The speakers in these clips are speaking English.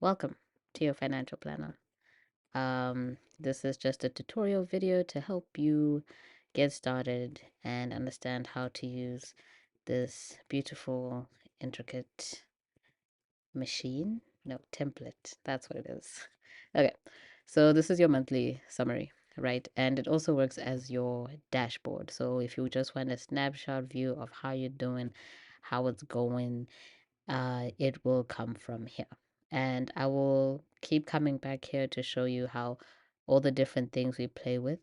Welcome to your financial planner. This is just a tutorial video to help you get started and understand how to use this beautiful, intricate machine. No, template. That's what it is. Okay, so this is your monthly summary, right? And it also works as your dashboard. So if you just want a snapshot view of how you're doing, how it's going, it will come from here. And I will keep coming back here to show you how all the different things we play with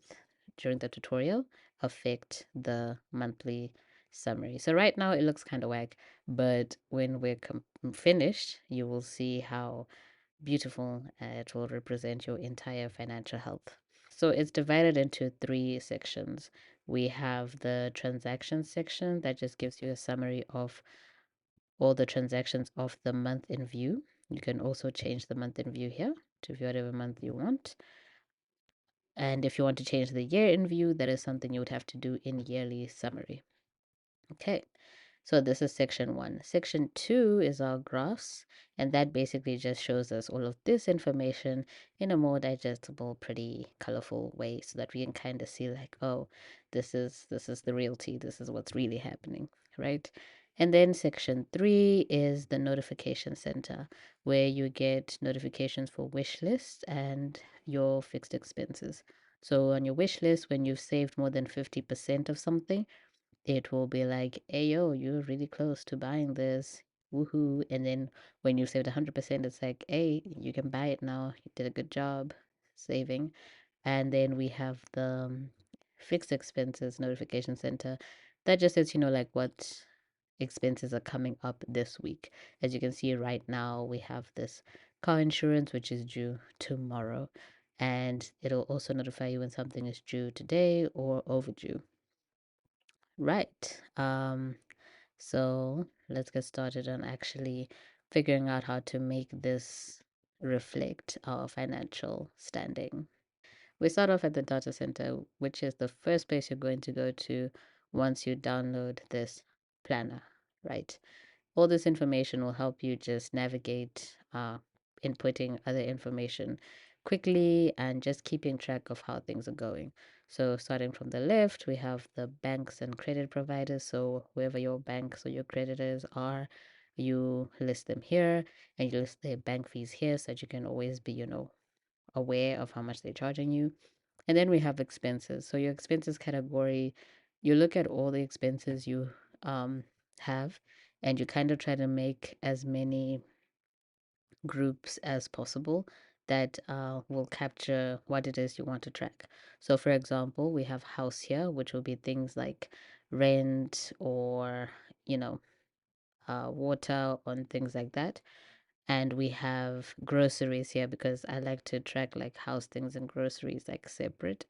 during the tutorial affect the monthly summary. So right now it looks kind of whack, but when we're finished, you will see how beautiful it will represent your entire financial health. So it's divided into three sections. We have the transactions section that just gives you a summary of all the transactions of the month in view. You can also change the month in view here to view whatever month you want. And if you want to change the year in view, that is something you would have to do in yearly summary. Okay, so this is section one. Section two is our graphs, and that basically just shows us all of this information in a more digestible, pretty colorful way so that we can kind of see like, oh, this is the reality, this is what's really happening, right? And then section three is the notification center, where you get notifications for wish lists and your fixed expenses. So on your wish list, when you've saved more than 50% of something, it will be like, hey, yo, you're really close to buying this. Woohoo. And then when you saved 100%, it's like, hey, you can buy it now. You did a good job saving. And then we have the fixed expenses notification center that just lets you know, like, what expenses are coming up this week. As you can see right now, we have this car insurance, which is due tomorrow. And it'll also notify you when something is due today or overdue. Right. So let's get started on actually figuring out how to make this reflect our financial standing. We start off at the data center, which is the first place you're going to go to once you download this planner, right? All this information will help you just navigate inputting other information quickly and just keeping track of how things are going. So, starting from the left, we have the banks and credit providers. So, whoever your banks or your creditors are, you list them here and you list their bank fees here so that you can always be, aware of how much they're charging you. And then we have expenses. So, your expenses category, you look at all the expenses you um, have and you kind of try to make as many groups as possible that will capture what it is you want to track. So, for example, we have house here, which will be things like rent or, you know, water and things like that. And we have groceries here because I like to track like house things and groceries like separate.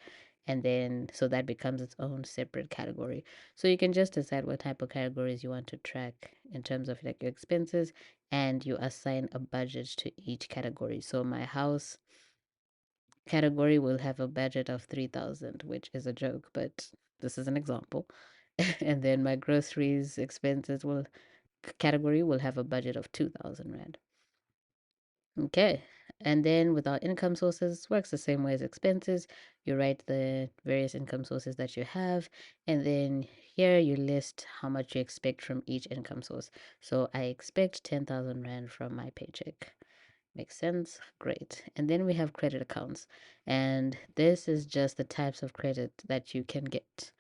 And then so that becomes its own separate category. So you can just decide what type of categories you want to track in terms of like your expenses, and you assign a budget to each category. So my house category will have a budget of 3,000, which is a joke, but this is an example. And then my groceries expenses will category will have a budget of 2,000 rand. Okay. And then with our income sources, works the same way as expenses. You write the various income sources that you have, and then here you list how much you expect from each income source. So I expect 10,000 Rand from my paycheck. Makes sense? Great. And then we have credit accounts, and this is just the types of credit that you can get.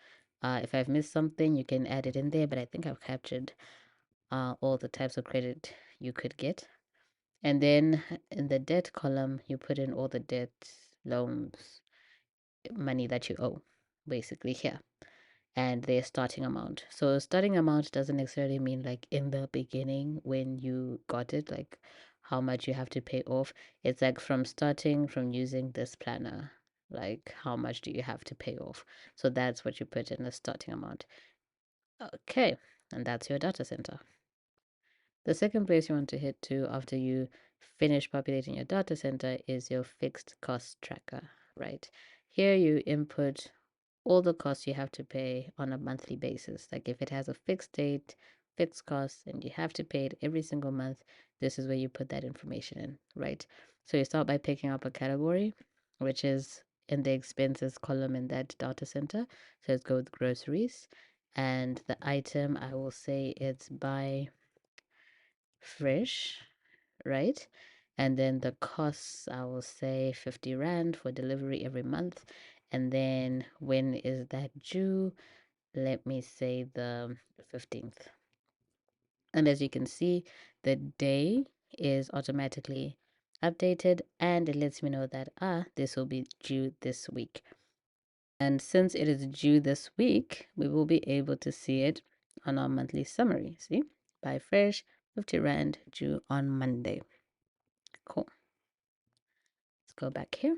If I've missed something, you can add it in there, but I think I've captured all the types of credit you could get. And then in the debt column, you put in all the debt, loans, money that you owe, basically here, and their starting amount. So starting amount doesn't necessarily mean like in the beginning when you got it, like how much you have to pay off. It's like from starting from using this planner, like how much do you have to pay off. So that's what you put in the starting amount. Okay, and that's your data center. The second place you want to hit to after you finish populating your data center is your fixed cost tracker, right? Here you input all the costs you have to pay on a monthly basis. Like if it has a fixed date, fixed costs and you have to pay it every single month, this is where you put that information in, right? So you start by picking up a category, which is in the expenses column in that data center. So let's go with groceries. And the item, I will say it's buy fresh, right? And then the costs, I will say 50 Rand for delivery every month. And then when is that due? Let me say the 15th. And as you can see, the day is automatically updated and it lets me know that this will be due this week. And since it is due this week, we will be able to see it on our monthly summary. See, buy fresh, 50 Rand, due on Monday. Cool. Let's go back here.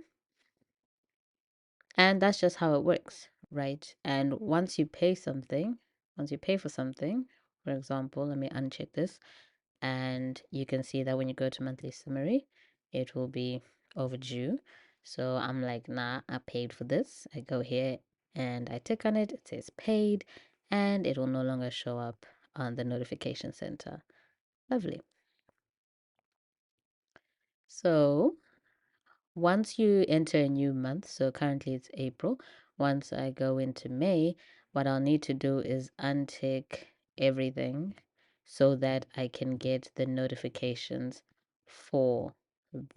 And that's just how it works, right? And once you pay for something, for example, let me uncheck this, and you can see that when you go to monthly summary, it will be overdue. So I'm like, nah, I paid for this. I go here and I tick on it. It says paid, and it will no longer show up on the notification center. Lovely. So once you enter a new month, so currently it's April, once I go into May, what I'll need to do is untick everything so that I can get the notifications for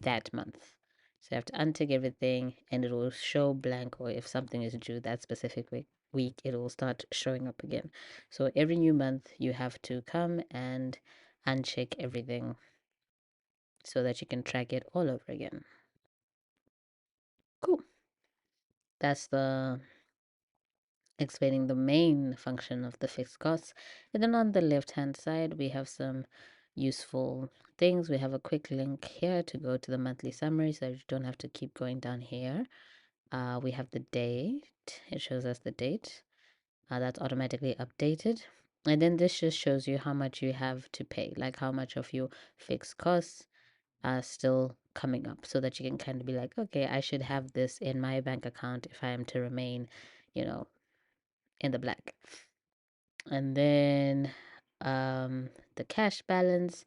that month. So I have to untick everything and it will show blank, or if something is due that specific week, it will start showing up again. So every new month, you have to come and uncheck everything so that you can track it all over again. Cool. That's the explaining the main function of the fixed costs. And then on the left hand side, we have some useful things. We have a quick link here to go to the monthly summary so you don't have to keep going down here. We have the date, it shows us the date. That's automatically updated. And then this just shows you how much you have to pay, like how much of your fixed costs are still coming up, so that you can kind of be like, okay, I should have this in my bank account if I am to remain, you know, in the black. And then the cash balance,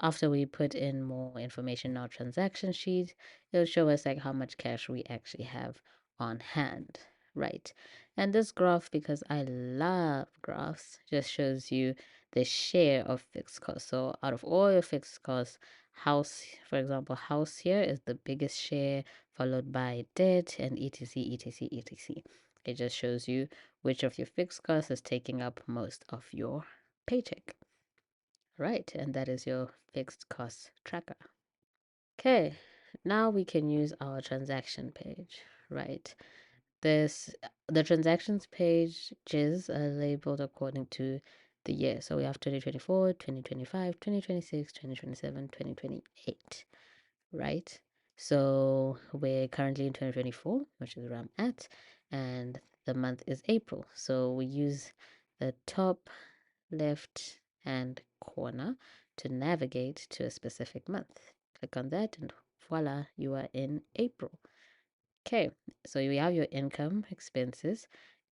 after we put in more information in our transaction sheet, it'll show us like how much cash we actually have on hand, right? And this graph, because I love graphs, just shows you the share of fixed costs. So out of all your fixed costs, house, for example, house here is the biggest share, followed by debt and etc, etc, etc. It just shows you which of your fixed costs is taking up most of your paycheck. Right, and that is your fixed cost tracker. Okay, now we can use our transaction page, right? The transactions pages are labeled according to the year. So we have 2024, 2025, 2026, 2027, 2028, right? So we're currently in 2024, which is where I'm at, and the month is April. So we use the top left hand corner to navigate to a specific month. Click on that and voila, you are in April. Okay, so you have your income, expenses,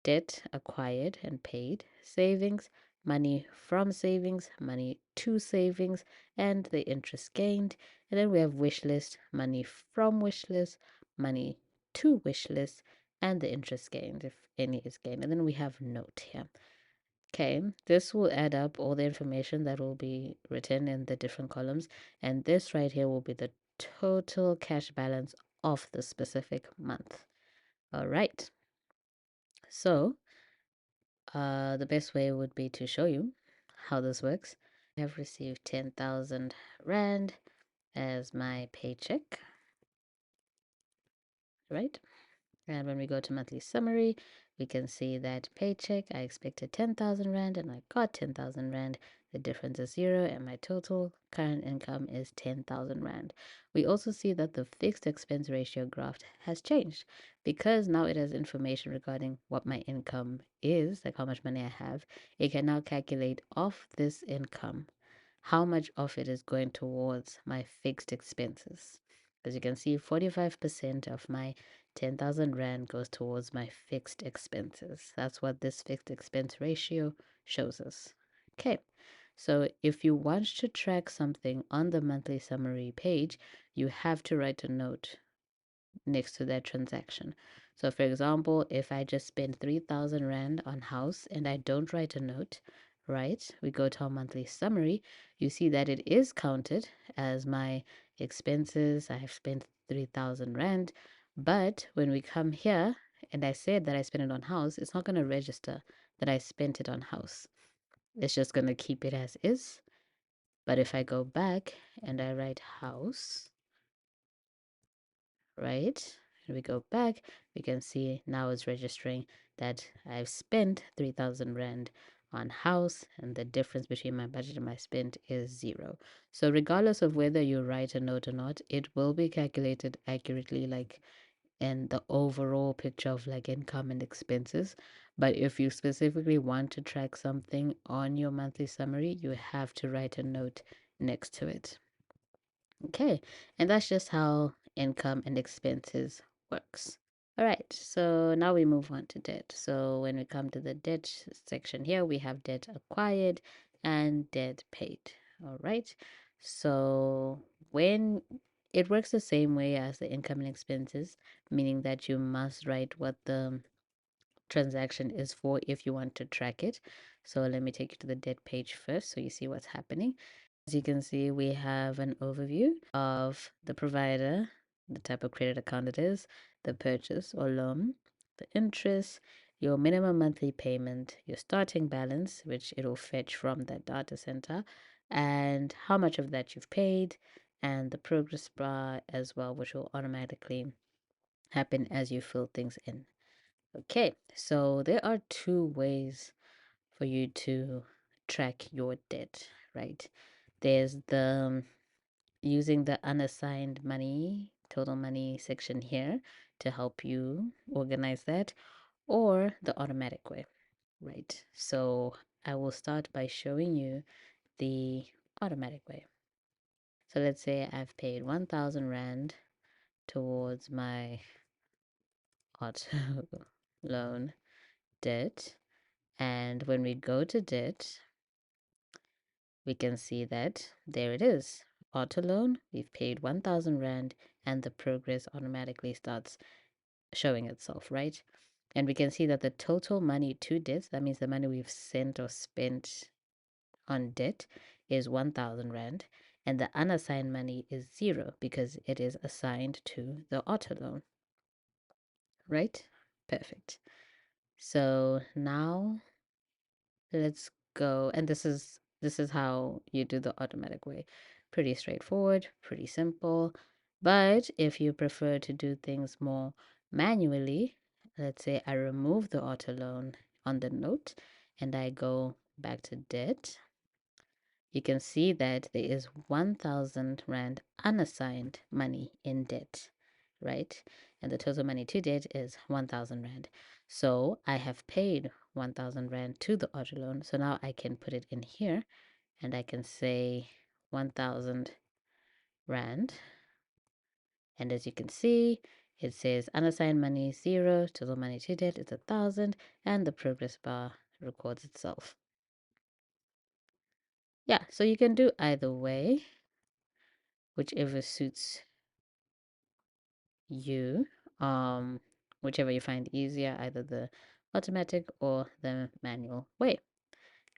debt acquired and paid, savings, money from savings, money to savings, and the interest gained. And then we have wish list, money from wish list, money to wish list, and the interest gained, if any is gained. And then we have note here. Okay, this will add up all the information that will be written in the different columns. And this right here will be the total cash balance of the specific month. All right. So the best way would be to show you how this works. I have received 10,000 Rand as my paycheck, right? And when we go to monthly summary, we can see that paycheck, I expected 10,000 Rand and I got 10,000 Rand. The difference is zero, and my total current income is 10,000 Rand. We also see that the fixed expense ratio graph has changed because now it has information regarding what my income is, like how much money I have. It can now calculate off this income how much of it is going towards my fixed expenses. As you can see, 45% of my 10,000 Rand goes towards my fixed expenses. That's what this fixed expense ratio shows us. Okay, So if you want to track something on the monthly summary page, you have to write a note next to that transaction. So for example, if I just spend 3,000 Rand on house and I don't write a note, right? We go to our monthly summary, you see that it is counted as my expenses. I have spent 3,000 Rand. But when we come here and I said that I spent it on house, it's not going to register that I spent it on house. It's just going to keep it as is. But if I go back and I write house, right? And we go back, we can see now it's registering that I've spent 3,000 Rand on house, and the difference between my budget and my spend is 0. So regardless of whether you write a note or not, it will be calculated accurately, like in the overall picture of like income and expenses. But if you specifically want to track something on your monthly summary, you have to write a note next to it. Okay, and that's just how income and expenses works. All right, so now we move on to debt. So when we come to the debt section here, we have debt acquired and debt paid. All right, so when it works the same way as the income and expenses, meaning that you must write what the transaction is for if you want to track it. So let me take you to the debt page first so you see what's happening. As you can see, we have an overview of the provider, the type of credit account it is, the purchase or loan, the interest, your minimum monthly payment, your starting balance, which it'll fetch from that data center, and how much of that you've paid, and the progress bar as well, which will automatically happen as you fill things in. Okay, so there are two ways for you to track your debt, right? There's the using the unassigned money, total money section here to help you organize that, or the automatic way, right? So I will start by showing you the automatic way. So let's say I've paid 1,000 Rand towards my auto loan debt. And when we go to debt, we can see that there it is. Auto loan, we've paid 1,000 Rand and the progress automatically starts showing itself, right? And we can see that the total money to debt, that means the money we've sent or spent on debt, is 1,000 Rand. And the unassigned money is 0 because it is assigned to the auto loan, right? Perfect. So now let's go. And this is how you do the automatic way. Pretty straightforward, pretty simple. But if you prefer to do things more manually, let's say I remove the auto loan on the note and I go back to debt, you can see that there is 1,000 Rand unassigned money in debt, right? And the total money to debt is 1,000 Rand. So I have paid 1,000 Rand to the auto loan. So now I can put it in here and I can say 1,000 Rand. And as you can see, it says unassigned money 0, total money to debt is 1,000, and the progress bar records itself. Yeah, so you can do either way, whichever suits you, whichever you find easier, either the automatic or the manual way.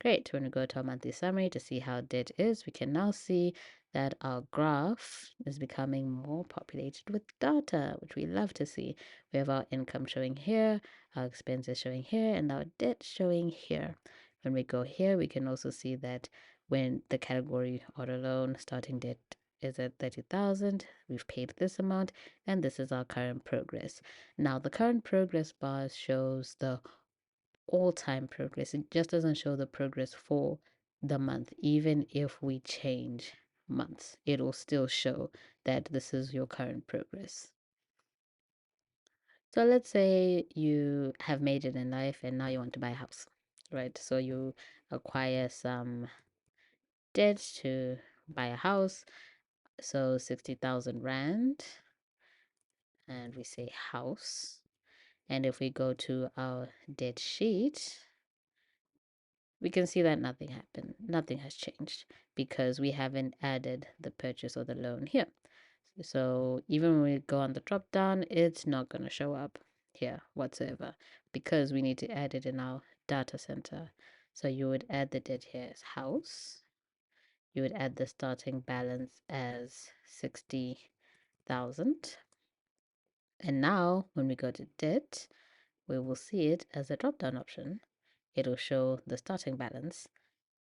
Great. When we go to our monthly summary to see how debt is, we can now see that our graph is becoming more populated with data, which we love to see. We have our income showing here, our expenses showing here, and our debt showing here. When we go here, we can also see that when the category auto loan starting debt is at 30,000, we've paid this amount, and this is our current progress. Now, the current progress bar shows the all-time progress. It just doesn't show the progress for the month. Even if we change months, it'll still show that this is your current progress. So let's say you have made it in life and now you want to buy a house, right? So you acquire some debt to buy a house. So 60,000 Rand, and we say house. And if we go to our debt sheet, we can see that nothing happened. Nothing has changed because we haven't added the purchase or the loan here. So even when we go on the drop down, it's not going to show up here whatsoever because we need to add it in our data center. So you would add the debt here as house. You would add the starting balance as 60,000. And now when we go to debt, we will see it as a drop down option. It'll show the starting balance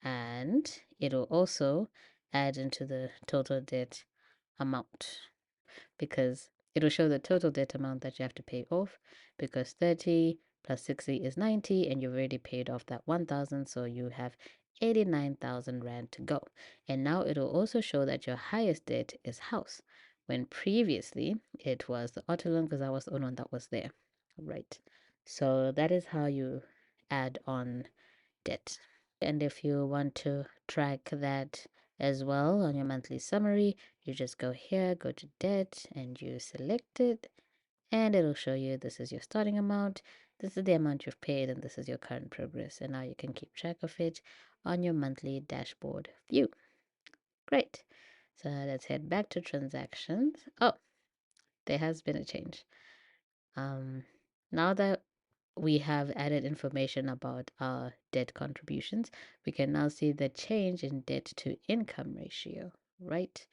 and it'll also add into the total debt amount because it'll show the total debt amount that you have to pay off because 30 plus 60 is 90 and you've already paid off that 1,000, so you have 89,000 Rand to go. And now it'll also show that your highest debt is house when previously it was the auto loan because that was the only one that was there, right? So that is how you add on debt. And if you want to track that as well on your monthly summary, you just go here, go to debt, and you select it, and it'll show you this is your starting amount, this is the amount you've paid, and this is your current progress. And now you can keep track of it on your monthly dashboard view. Great. So let's head back to transactions. Oh, there has been a change. Now that we have added information about our debt contributions, we can now see the change in debt to income ratio, right?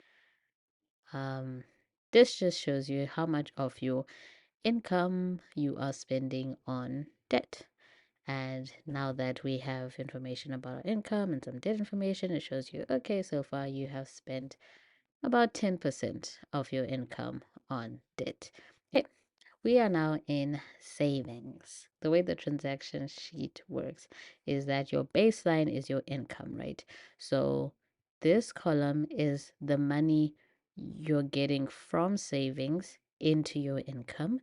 This just shows you how much of your income you are spending on debt. And now that we have information about our income and some debt information, it shows you, okay, so far you have spent about 10% of your income on debt. Okay, we are now in savings. The way the transaction sheet works is that your baseline is your income, right? So this column is the money you're getting from savings into your income.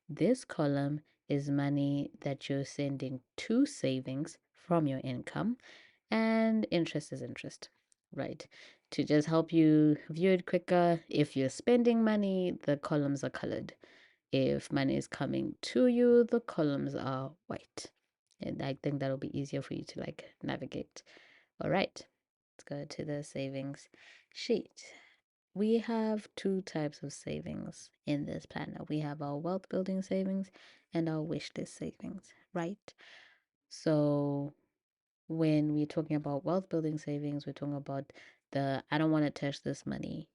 This column is money that you're sending to savings from your income, and interest is interest, right? To just help you view it quicker, if you're spending money, the columns are colored. If money is coming to you, the columns are white. And I think that'll be easier for you to like navigate. All right, let's go to the savings sheet. We have two types of savings in this planner. We have our wealth building savings and our wish list savings, right? So when we're talking about wealth building savings, we're talking about the I don't want to touch this money.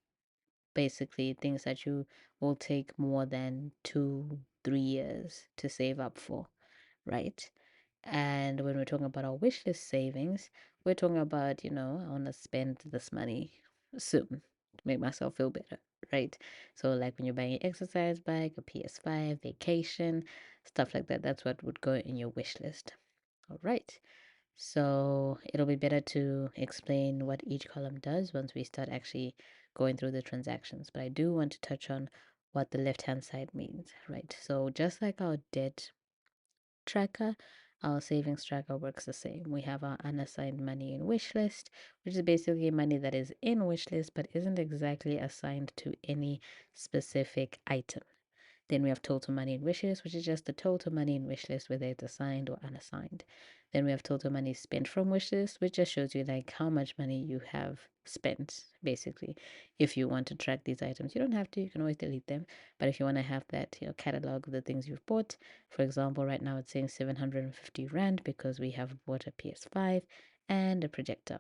Basically, things that you will take more than 2, 3 years to save up for, right? And when we're talking about our wish list savings, we're talking about, I want to spend this money soon to make myself feel better, right? So, like when you're buying an exercise bike, a PS5, vacation, stuff like that, that's what would go in your wish list. All right. So it'll be better to explain what each column does once we start actually going through the transactions. But I do want to touch on what the left-hand side means, right? So just like our debt tracker, our savings tracker works the same. We have our unassigned money in wish list, which is basically money that is in wish list but isn't exactly assigned to any specific item. Then we have total money in wish list, which is just the total money in wish list, whether it's assigned or unassigned. Then we have total money spent from wish list, which just shows you like how much money you have spent, basically. If you want to track these items, you don't have to, you can always delete them. But if you want to have that, catalog of the things you've bought, for example, right now it's saying 750 Rand because we have bought a PS5 and a projector.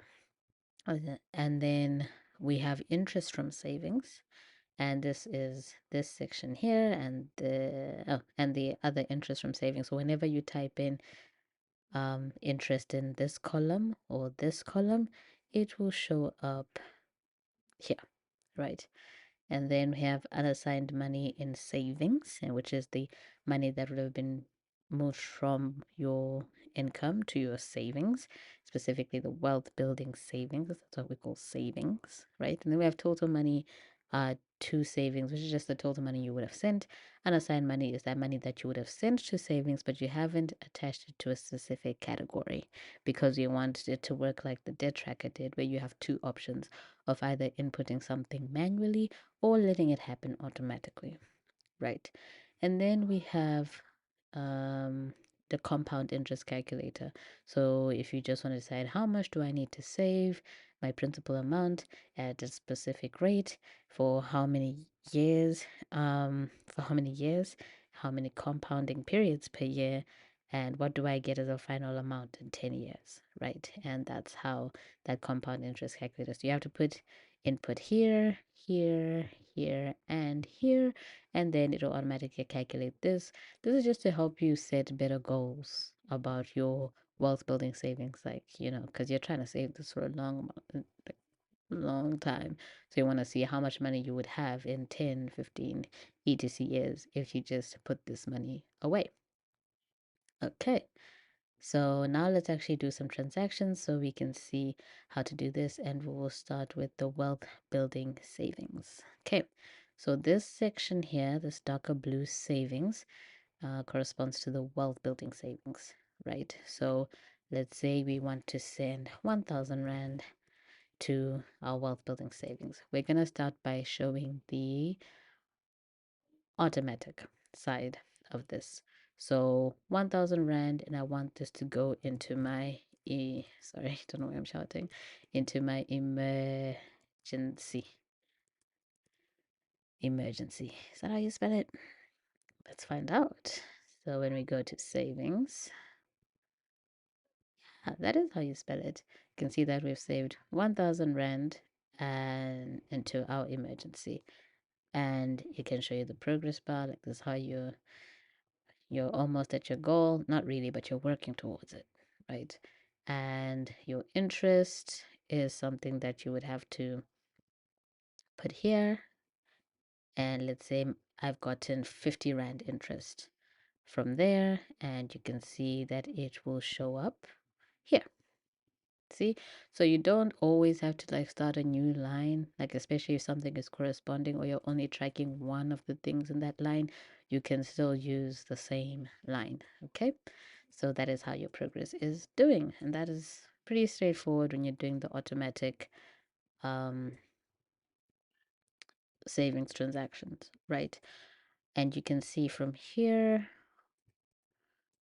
And then we have interest from savings, and this is this section here, and the other interest from savings. So whenever you type in interest in this column or this column, it will show up here, right? And then we have unassigned money in savings, and which is the money that would have been moved from your income to your savings, specifically the wealth building savings. That's what we call savings, right? And then we have total money to savings, which is just the total money you would have sent. Unassigned money is that money that you would have sent to savings, but you haven't attached it to a specific category because you wanted it to work like the debt tracker did, where you have two options of either inputting something manually or letting it happen automatically, right? And then we have the compound interest calculator. So if you just want to decide how much do I need to save, my principal amount at a specific rate for how many years, how many compounding periods per year, and what do I get as a final amount in 10 years, right? And that's how that compound interest calculator. So you have to put input here, here, here, and here, and then it'll automatically calculate this. This is just to help you set better goals about your wealth building savings, like, because you're trying to save this for a long time. So you want to see how much money you would have in 10, 15, etc years if you just put this money away. Okay. So now let's actually do some transactions so we can see how to do this, and we will start with the wealth building savings. Okay, so this section here, this darker blue savings, corresponds to the wealth building savings, right? So let's say we want to send 1,000 Rand to our wealth building savings. We're going to start by showing the automatic side of this. So 1,000 Rand, and I want this to go into my, sorry, don't know why I'm shouting, into my emergency. Emergency. Is that how you spell it? Let's find out. So when we go to savings, that is how you spell it. You can see that we've saved 1,000 Rand and into our emergency. And it can show you the progress bar, like this, how you're almost at your goal. Not really, but you're working towards it, right? And your interest is something that you would have to put here. And let's say I've gotten 50 Rand interest from there, and you can see that it will show up here. See, so you don't always have to like start a new line, like especially if something is corresponding or you're only tracking one of the things in that line, you can still use the same line. Okay, so that is how your progress is doing, and that is pretty straightforward when you're doing the automatic savings transactions, right? And you can see from here,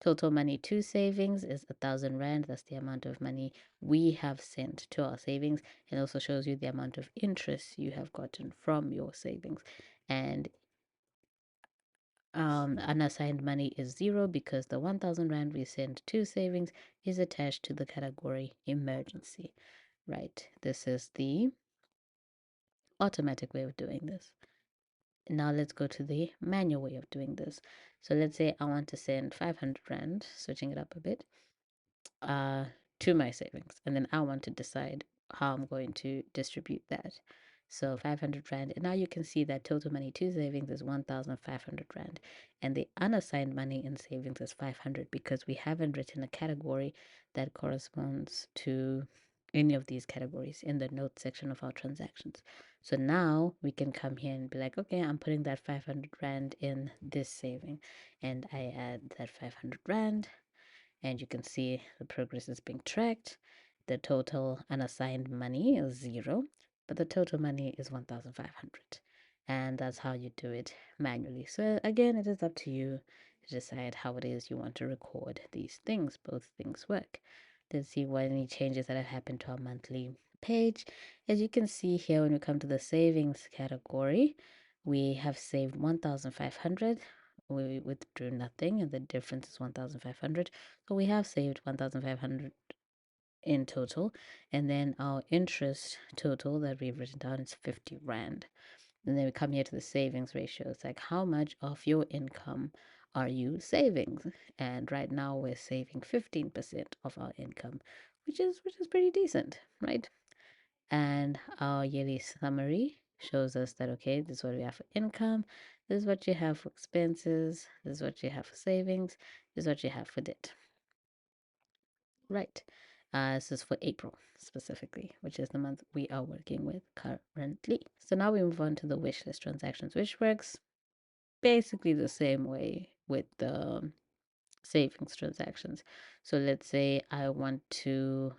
total money to savings is 1,000 Rand. That's the amount of money we have sent to our savings. It also shows you the amount of interest you have gotten from your savings. And unassigned money is 0 because the 1,000 Rand we sent to savings is attached to the category emergency, right? This is the automatic way of doing this. Now let's go to the manual way of doing this. So let's say I want to send 500 Rand, switching it up a bit, uh, to my savings. And then I want to decide how I'm going to distribute that. So 500 Rand. And now you can see that total money to savings is 1,500 Rand. And the unassigned money in savings is 500 because we haven't written a category that corresponds to any of these categories in the notes section of our transactions. So now we can come here and be like, okay, I'm putting that 500 Rand in this saving. And I add that 500 Rand, and you can see the progress is being tracked. The total unassigned money is 0, but the total money is 1,500. And that's how you do it manually. So again, it is up to you to decide how it is you want to record these things. Both things work. Let's see what any changes that have happened to our monthly page. As you can see here, when we come to the savings category, we have saved 1,500. We withdrew nothing, and the difference is 1,500. So we have saved 1,500 in total. And then our interest total that we've written down is 50 Rand. And then we come here to the savings ratio. It's like, how much of your income are you saving? And right now we're saving 15% of our income, which is pretty decent, right? And our yearly summary shows us that, okay, this is what we have for income, this is what you have for expenses, this is what you have for savings, this is what you have for debt. Right. This is for April specifically, which is the month we are working with currently. So now we move on to the wish list transactions, which works basically the same way with the savings transactions. So let's say I want to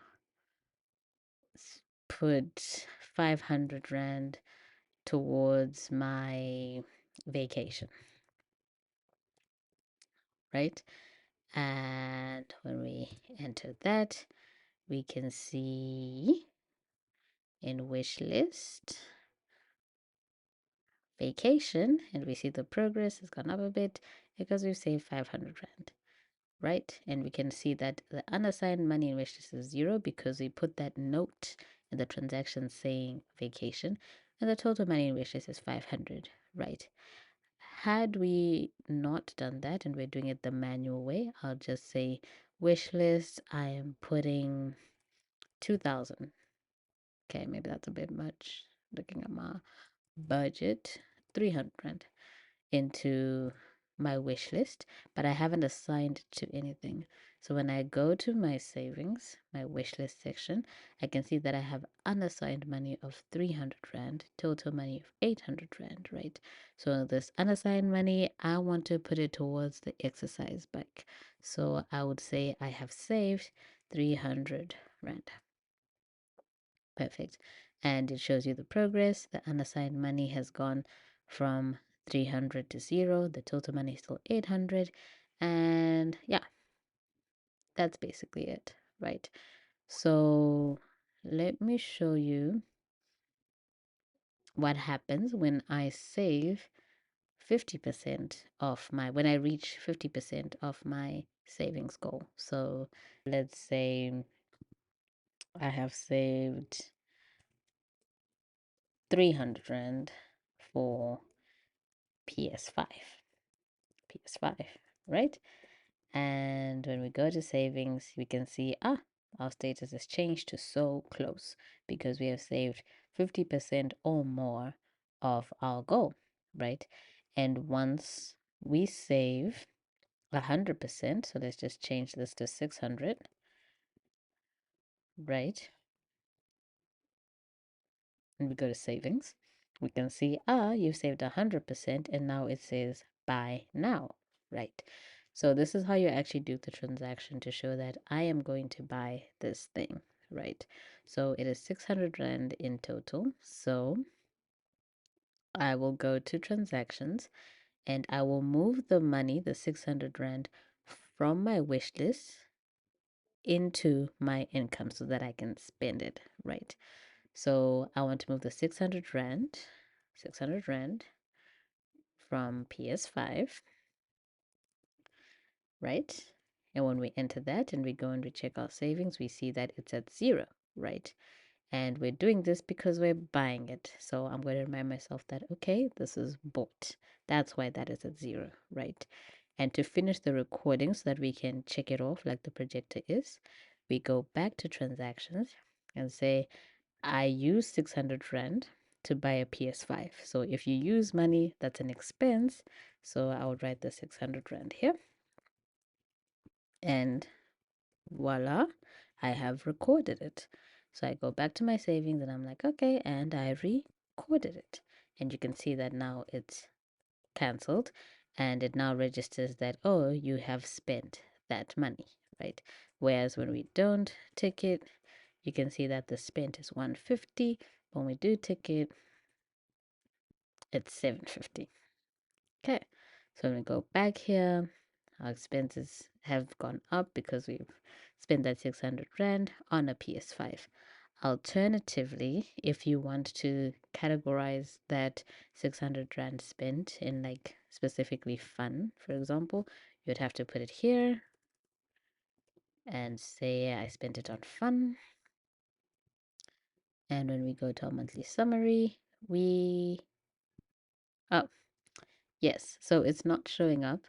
put 500 Rand towards my vacation, right? And when we enter that, we can see in wish list vacation, and we see the progress has gone up a bit because we've saved 500 Rand, right? And we can see that the unassigned money in wish list is 0 because we put that note in the transaction saying vacation, and the total money in wish list is 500, right? Had we not done that and we're doing it the manual way, I'll just say wish list, I am putting 2,000. Okay, maybe that's a bit much. Looking at my budget, 300 into my wish list, but I haven't assigned it to anything. So when I go to my savings, my wish list section, I can see that I have unassigned money of 300 Rand, total money of 800 Rand, right? So this unassigned money, I want to put it towards the exercise bike. So I would say I have saved 300 Rand. Perfect. And it shows you the progress. The unassigned money has gone from 300 to 0. The total money is still 800. And yeah, that's basically it, right? So let me show you what happens when I save 50% of my, when I reach 50% of my savings goal. So let's say I have saved 300 Rand for PS5. PS5, right? And when we go to savings, we can see, our status has changed to so close because we have saved 50% or more of our goal, right? And once we save 100%, so let's just change this to 600, right? And we go to savings, we can see, you've saved 100%, and now it says buy now, right? So this is how you actually do the transaction to show that I am going to buy this thing, right? So it is 600 Rand in total. So I will go to transactions and I will move the money, the 600 Rand, from my wish list into my income so that I can spend it, right? So I want to move the 600 Rand from PS5, right? And when we enter that and we go and we check our savings, we see that it's at 0, right? And we're doing this because we're buying it. So I'm going to remind myself that, okay, this is bought. That's why that is at 0, right? And to finish the recording so that we can check it off like the projector is, we go back to transactions and say, I use 600 Rand to buy a PS5. So if you use money, that's an expense. So I would write the 600 Rand here. And voila, I have recorded it. So I go back to my savings and I'm like, okay, and I recorded it. And you can see that now it's cancelled and it now registers that, oh, you have spent that money, right? Whereas when we don't tick it, you can see that the spent is 150. When we do tick it, it's 750. Okay, so when we go back here, our expenses have gone up because we've spent that 600 Rand on a PS5. Alternatively, if you want to categorize that 600 Rand spent in like specifically fun, for example, you'd have to put it here and say I spent it on fun. And when we go to our monthly summary, oh, yes, so it's not showing up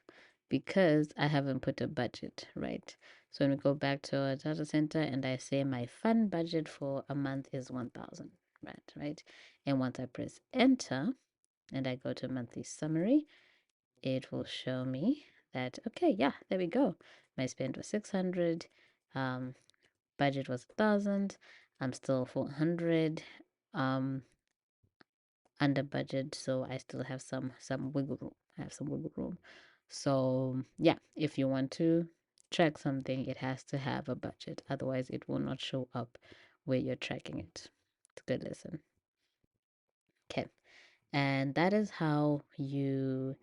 because I haven't put a budget, right? So when we go back to our data center and I say my fund budget for a month is 1,000, right? And once I press enter and I go to monthly summary, it will show me that, okay, yeah, there we go. My spend was 600, budget was 1,000, I'm still 400, under budget, so I still have some wiggle room. I have some wiggle room. So yeah, if you want to track something, it has to have a budget. Otherwise, it will not show up where you're tracking it. It's a good lesson. Okay, and that is how you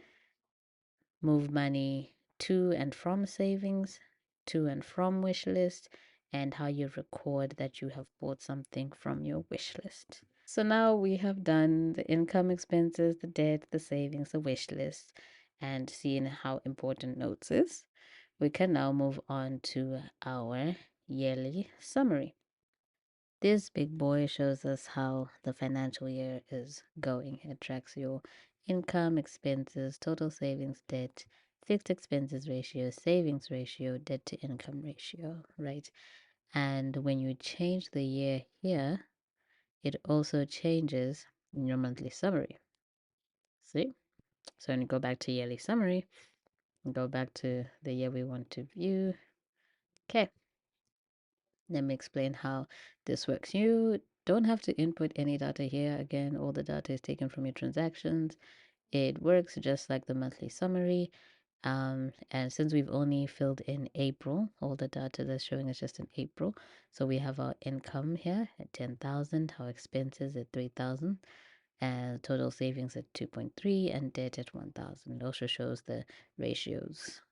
move money to and from savings, to and from wish list, and how you record that you have bought something from your wish list. So now we have done the income, expenses, the debt, the savings, the wish list, and seen how important notes is. We can now move on to our yearly summary. This big boy shows us how the financial year is going. It tracks your income, expenses, total savings, debt, fixed expenses ratio, savings ratio, debt to income ratio, right? And when you change the year here, it also changes in your monthly summary. See? So when you go back to yearly summary, go back to the year we want to view. Okay. Let me explain how this works. You don't have to input any data here. Again, all the data is taken from your transactions. It works just like the monthly summary. And since we've only filled in April, all the data that's showing is just in April. So we have our income here at 10,000, our expenses at 3,000, and total savings at 2.3, and debt at 1,000. It also shows the ratios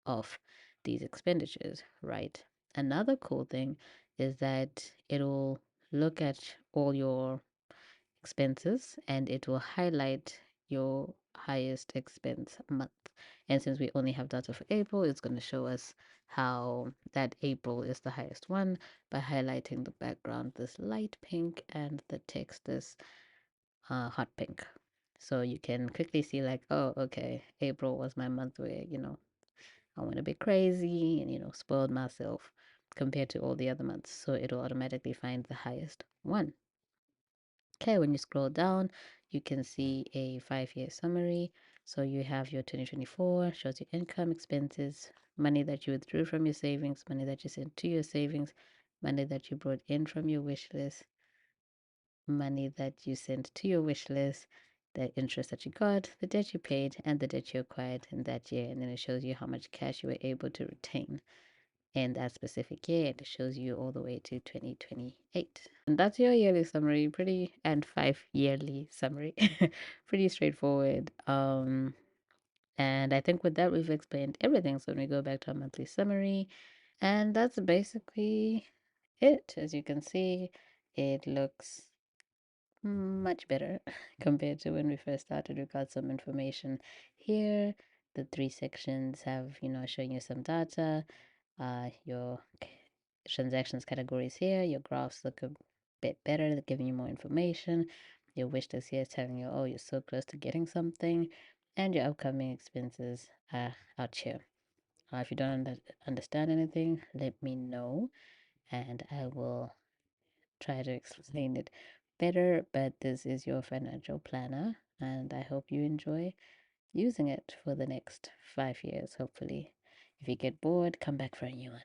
of these expenditures, right? Another cool thing is that it'll look at all your expenses and it will highlight your highest expense month. And since we only have data for April, it's going to show us how that April is the highest one by highlighting the background this light pink and the text this hot pink. So you can quickly see like, oh, okay, April was my month where, I went a bit crazy and, spoiled myself compared to all the other months. So it'll automatically find the highest one. Okay, when you scroll down, you can see a 5-year summary. So you have your 2024, shows your income, expenses, money that you withdrew from your savings, money that you sent to your savings, money that you brought in from your wish list, money that you sent to your wish list, the interest that you got, the debt you paid, and the debt you acquired in that year. And then it shows you how much cash you were able to retain in that specific year. It shows you all the way to 2028. And that's your yearly summary, and 5 yearly summary. Pretty straightforward. And I think with that we've explained everything. So when we go back to our monthly summary, and that's basically it. As you can see, it looks much better compared to when we first started. We got some information here. The 3 sections have, showing you some data. Your transactions categories here. Your graphs look a bit better. They're giving you more information. Your wish list here is telling you, oh, you're so close to getting something. And your upcoming expenses are out here. If you don't understand anything, let me know and I will try to explain it better. But this is your financial planner, and I hope you enjoy using it for the next 5 years, hopefully. If you get bored, come back for a new one.